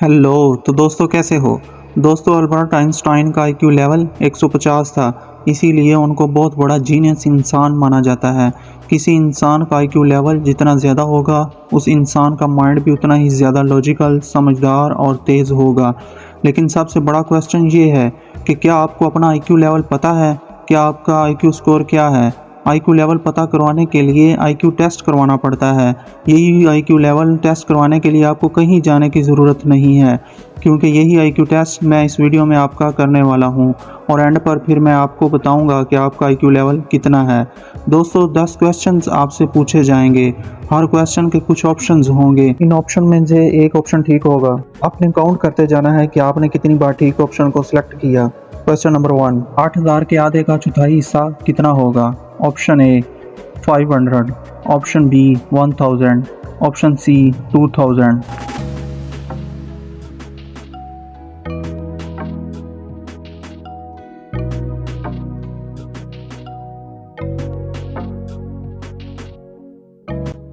Hello. तो दोस्तों कैसे हो। दोस्तों अल्बर्ट आइंस्टाइन का आईक्यू लेवल 150 था, इसीलिए उनको बहुत बड़ा जीनियस इंसान माना जाता है। किसी इंसान का आईक्यू लेवल जितना ज़्यादा होगा, उस इंसान का माइंड भी उतना ही ज़्यादा लॉजिकल, समझदार और तेज़ होगा। लेकिन सबसे बड़ा क्वेश्चन ये है कि क्या आपको अपना आईक्यू लेवल पता है? क्या आपका आईक्यू स्कोर क्या है? आईक्यू लेवल पता करवाने के लिए आईक्यू टेस्ट करवाना पड़ता है। यही आईक्यू लेवल टेस्ट करवाने के लिए आपको कहीं जाने की ज़रूरत नहीं है, क्योंकि यही आईक्यू टेस्ट मैं इस वीडियो में आपका करने वाला हूं और एंड पर फिर मैं आपको बताऊंगा कि आपका आईक्यू लेवल कितना है। दोस्तों 10 क्वेश्चंस आपसे पूछे जाएंगे। हर क्वेश्चन के कुछ ऑप्शंस होंगे। इन ऑप्शन में से एक ऑप्शन ठीक होगा। आपने काउंट करते जाना है कि आपने कितनी बार ठीक ऑप्शन को सिलेक्ट किया। क्वेश्चन नंबर 1, 8000 के आधे का चौथाई हिस्सा कितना होगा? Option A 500, option B 1000, option C 2000।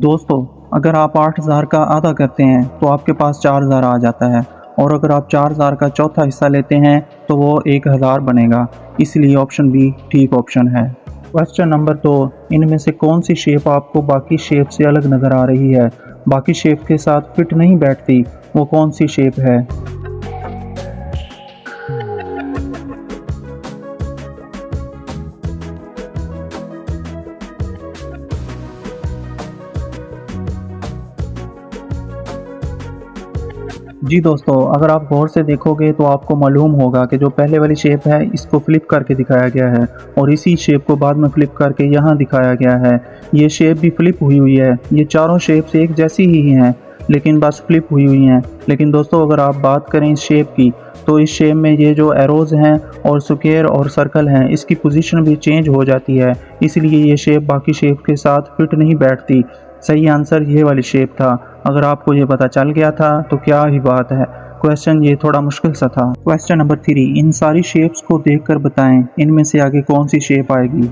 दोस्तों अगर आप 8000 का आधा करते हैं तो आपके पास 4000 आ जाता है, और अगर आप 4000 का चौथा हिस्सा लेते हैं तो वो 1000 बनेगा। इसलिए ऑप्शन बी ठीक ऑप्शन है। क्वेश्चन नंबर 2, इनमें से कौन सी शेप आपको बाकी शेप से अलग नज़र आ रही है? बाकी शेप के साथ फिट नहीं बैठती, वो कौन सी शेप है? जी दोस्तों, अगर आप गौर से देखोगे तो आपको मालूम होगा कि जो पहले वाली शेप है इसको फ्लिप करके दिखाया गया है, और इसी शेप को बाद में फ्लिप करके यहाँ दिखाया गया है। ये शेप भी फ्लिप हुई हुई है। ये चारों शेप्स एक जैसी ही हैं, लेकिन बस फ्लिप हुई हुई हैं। लेकिन दोस्तों अगर आप बात करें इस शेप की, तो इस शेप में ये जो एरोज़ हैं और स्क्वायर और सर्कल हैं, इसकी पोजीशन भी चेंज हो जाती है। इसलिए ये शेप बाकी शेप के साथ फिट नहीं बैठती। सही आंसर ये वाली शेप था। अगर आपको ये पता चल गया था तो क्या ही बात है। क्वेश्चन ये थोड़ा मुश्किल सा था। क्वेश्चन नंबर 3, इन सारी शेप्स को देखकर बताएं इनमें से आगे कौन सी शेप आएगी।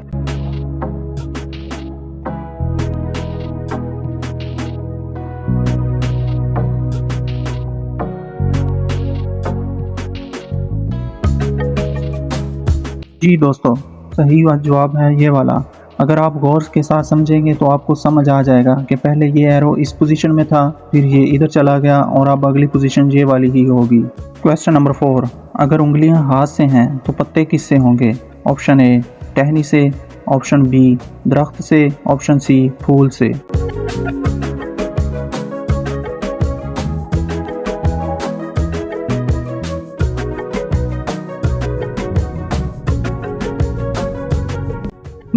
जी दोस्तों, सही जवाब है ये वाला। अगर आप गौर के साथ समझेंगे तो आपको समझ आ जाएगा कि पहले ये एरो इस पोजीशन में था, फिर ये इधर चला गया, और अब अगली पोजीशन ये वाली ही होगी। क्वेश्चन नंबर 4, अगर उंगलियां हाथ से हैं तो पत्ते किससे होंगे? ऑप्शन ए टहनी से, ऑप्शन बी दरख्त से, ऑप्शन सी फूल से।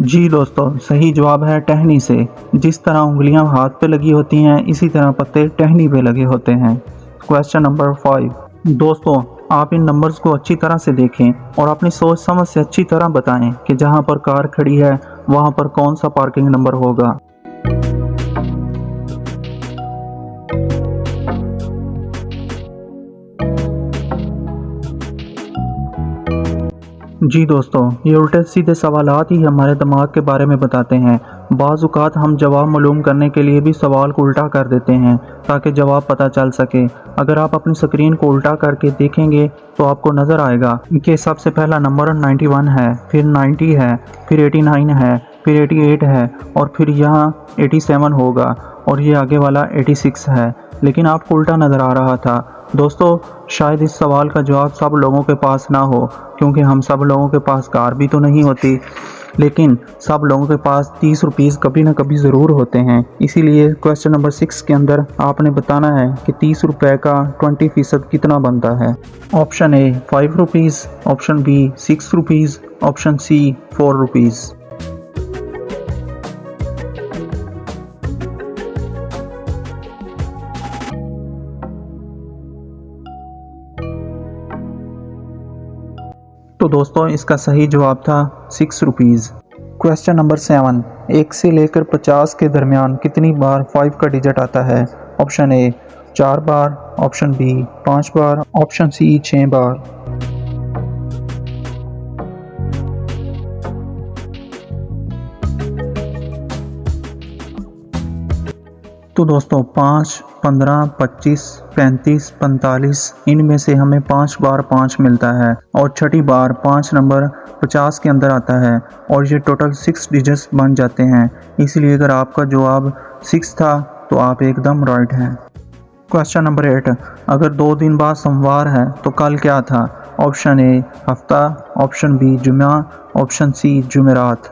जी दोस्तों, सही जवाब है टहनी से। जिस तरह उंगलियां हाथ पे लगी होती हैं, इसी तरह पत्ते टहनी पे लगे होते हैं। क्वेश्चन नंबर 5, दोस्तों आप इन नंबर्स को अच्छी तरह से देखें और अपनी सोच समझ से अच्छी तरह बताएं कि जहां पर कार खड़ी है वहां पर कौन सा पार्किंग नंबर होगा। जी दोस्तों, ये उल्टे सीधे सवालात ही हमारे दिमाग के बारे में बताते हैं। बाज़ औक़ात हम जवाब मालूम करने के लिए भी सवाल को उल्टा कर देते हैं ताकि जवाब पता चल सके। अगर आप अपनी स्क्रीन को उल्टा करके देखेंगे तो आपको नज़र आएगा कि सबसे पहला नंबर 91 है, फिर 90 है, फिर 89 है, फिर 88 है, और फिर यहाँ 87 होगा, और ये आगे वाला 86 है। लेकिन आपको उल्टा नज़र आ रहा था। दोस्तों शायद इस सवाल का जवाब सब लोगों के पास ना हो, क्योंकि हम सब लोगों के पास कार भी तो नहीं होती, लेकिन सब लोगों के पास 30 रुपीज़ कभी ना कभी ज़रूर होते हैं। इसीलिए क्वेश्चन नंबर 6 के अंदर आपने बताना है कि 30 रुपये का 20% कितना बनता है। Option A 5 rupees, option B 6 rupees, option C 4 rupees. तो दोस्तों इसका सही जवाब था 6 रुपीज़। क्वेश्चन नंबर 7, 1 से लेकर 50 के दरमियान कितनी बार 5 का डिजिट आता है? ऑप्शन ए 4 बार, ऑप्शन बी 5 बार, ऑप्शन सी 6 बार। तो दोस्तों 5, 15, 25, 35, 45 इनमें से हमें 5 बार 5 मिलता है और छठी बार 5 नंबर 50 के अंदर आता है और ये टोटल 6 डिजिट्स बन जाते हैं। इसलिए अगर आपका जवाब 6 था तो आप एकदम राइट हैं। क्वेश्चन नंबर 8, अगर 2 दिन बाद सोमवार है तो कल क्या था? ऑप्शन ए हफ्ता, ऑप्शन बी जुम्मा, ऑप्शन सी जुमेरात।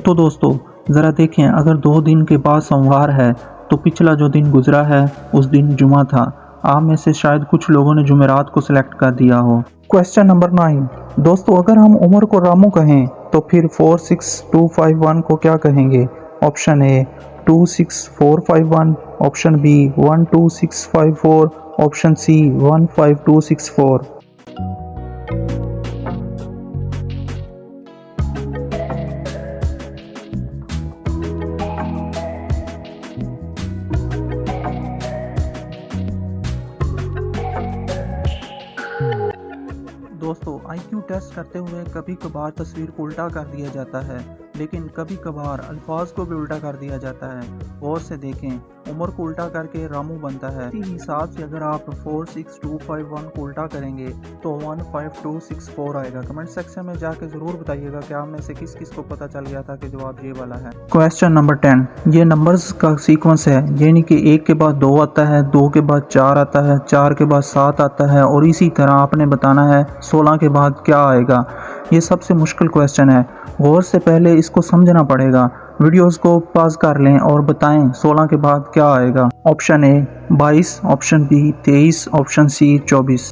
तो दोस्तों ज़रा देखें, अगर 2 दिन के बाद सोमवार है तो पिछला जो दिन गुजरा है उस दिन जुमा था। आप में से शायद कुछ लोगों ने जुमेरात को सिलेक्ट कर दिया हो। क्वेश्चन नंबर 9, दोस्तों अगर हम उमर को रामू कहें तो फिर 46251 को क्या कहेंगे? Option A 26451, option B 12654, option C 15264। दोस्तों IQ टेस्ट करते हुए कभी कभार तस्वीर को उल्टा कर दिया जाता है, लेकिन कभी कभार अल्फाज को भी उल्टा कर दिया जाता है। गौर से देखें, उमर को उल्टा करके रामू बनता है। इसी हिसाब से अगर आप 46251 को उल्टा करेंगे तो 15264 आएगा। कमेंट सेक्शन में जाके ज़रूर बताइएगा कि आप में से किस किस को पता चल गया था कि जवाब ये वाला है। क्वेश्चन नंबर 10, ये नंबर्स का सीक्वेंस है, यानी कि 1 के बाद 2 आता है, 2 के बाद 4 आता है, 4 के बाद 7 आता है और इसी तरह आपने बताना है 16 के बाद क्या आएगा। ये सबसे मुश्किल क्वेश्चन है, गौर से पहले इसको समझना पड़ेगा। वीडियोस को पॉज कर लें और बताएं 16 के बाद क्या आएगा। Option A 22, option B 23, option C 24।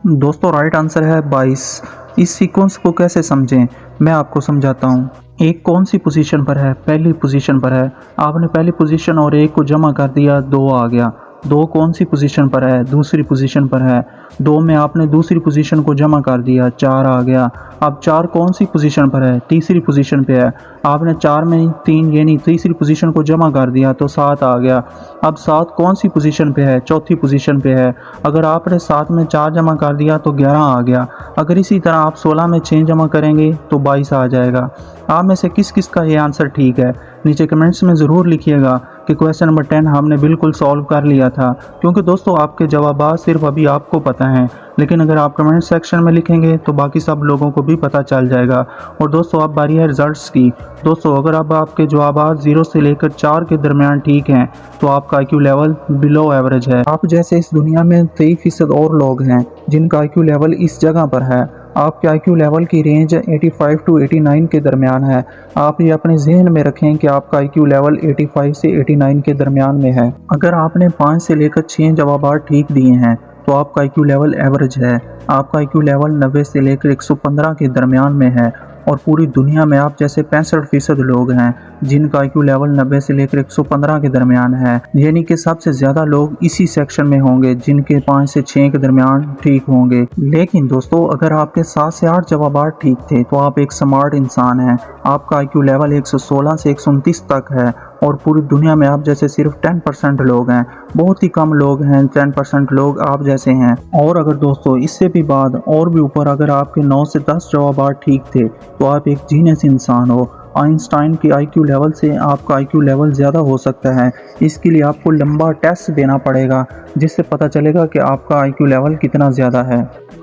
दोस्तों राइट आंसर है 22। इस सीक्वेंस को कैसे समझें, मैं आपको समझाता हूँ। एक कौन सी पोजीशन पर है? पहली पोजीशन पर है। आपने पहली पोजीशन और एक को जमा कर दिया, 2 आ गया। 2 कौन सी पोजीशन पर है? दूसरी पोजीशन पर है। 2 में आपने दूसरी पोजीशन को जमा कर दिया, 4 आ गया। अब 4 कौन सी पोजीशन पर है? तीसरी पोजीशन पे है। आपने 4 में 3 यानी तीसरी पोजीशन को जमा कर दिया तो 7 आ गया। अब 7 कौन सी पोजीशन पे है? चौथी पोजीशन पे है। अगर आपने 7 में 4 जमा कर दिया तो 11 आ गया। अगर इसी तरह आप 16 में 6 जमा करेंगे तो 22 आ जाएगा। आप में से किस किस का ये आंसर ठीक है? नीचे कमेंट्स में ज़रूर लिखिएगा कि क्वेश्चन नंबर 10 हमने बिल्कुल सॉल्व कर लिया था, क्योंकि दोस्तों आपके जवाब सिर्फ अभी आपको पता हैं, लेकिन अगर आप कमेंट सेक्शन में लिखेंगे तो बाकी सब लोगों को भी पता चल जाएगा। और दोस्तों अब बारी है रिजल्ट्स की। दोस्तों अगर अब आपके जवाब 0 से लेकर 4 के दरमियान ठीक हैं तो आपका IQ लेवल बिलो एवरेज है। आप जैसे इस दुनिया में 23% और लोग हैं जिनका IQ लेवल इस जगह पर है। आपके IQ लेवल की रेंज 85 to 89 के दरमियान है। आप ये अपने जहन में रखें कि आपका IQ लेवल 85 से 89 के दरमियान में है। अगर आपने 5 से लेकर 6 जवाब ठीक दिए हैं तो आपका IQ लेवल एवरेज है। आपका IQ लेवल 90 से लेकर 115 के दरमियान में है और पूरी दुनिया में आप जैसे 65% लोग हैं जिनका IQ लेवल 90 से लेकर 115 के दरमियान है, यानी कि सबसे ज़्यादा लोग इसी सेक्शन में होंगे जिनके 5 से 6 के दरमियान ठीक होंगे। लेकिन दोस्तों अगर आपके 7 से 8 जवाब ठीक थे तो आप एक स्मार्ट इंसान हैं। आपका IQ लेवल 116 से 129 तक है और पूरी दुनिया में आप जैसे सिर्फ 10% लोग हैं। बहुत ही कम लोग हैं, 10% लोग आप जैसे हैं। और अगर दोस्तों इससे भी बाद और भी ऊपर अगर आपके 9 से 10 जवाब ठीक थे तो आप एक जीनियस इंसान हो। आइंस्टाइन के IQ लेवल से आपका IQ लेवल ज़्यादा हो सकता है। इसके लिए आपको लंबा टेस्ट देना पड़ेगा जिससे पता चलेगा कि आपका IQ लेवल कितना ज़्यादा है।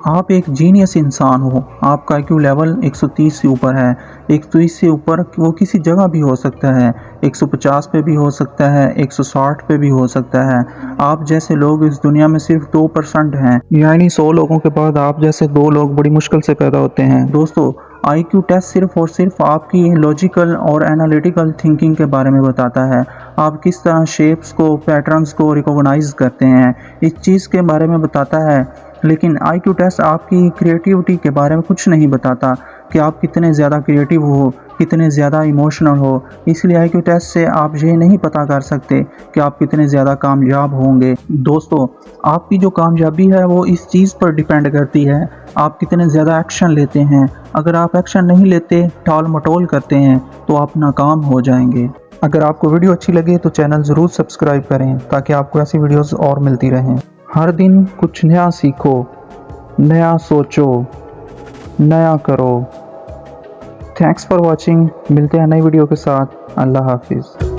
आप एक जीनियस इंसान हो। आपका IQ लेवल 130 से ऊपर है। 130 से ऊपर वो किसी जगह भी हो सकता है, 150 पे भी हो सकता है, 160 पे भी हो सकता है। आप जैसे लोग इस दुनिया में सिर्फ 2% हैं, यानी 100 लोगों के बाद आप जैसे 2 लोग बड़ी मुश्किल से पैदा होते हैं। दोस्तों IQ टेस्ट सिर्फ और सिर्फ आपकी लॉजिकल और एनालिटिकल थिंकिंग के बारे में बताता है। आप किस तरह शेप्स को, पैटर्न्स को रिकॉग्नाइज करते हैं, इस चीज़ के बारे में बताता है। लेकिन IQ टेस्ट आपकी क्रिएटिविटी के बारे में कुछ नहीं बताता कि आप कितने ज़्यादा क्रिएटिव हो, कितने ज़्यादा इमोशनल हो। इसलिए IQ टेस्ट से आप ये नहीं पता कर सकते कि आप कितने ज़्यादा कामयाब होंगे। दोस्तों आपकी जो कामयाबी है वो इस चीज़ पर डिपेंड करती है आप कितने ज़्यादा एक्शन लेते हैं। अगर आप एक्शन नहीं लेते, टाल मटोल करते हैं तो आप नाकाम हो जाएंगे। अगर आपको वीडियो अच्छी लगे तो चैनल ज़रूर सब्सक्राइब करें ताकि आपको ऐसी वीडियोस और मिलती रहें। हर दिन कुछ नया सीखो, नया सोचो, नया करो। Thanks for watching. मिलते हैं नई वीडियो के साथ। अल्लाह हाफिज़।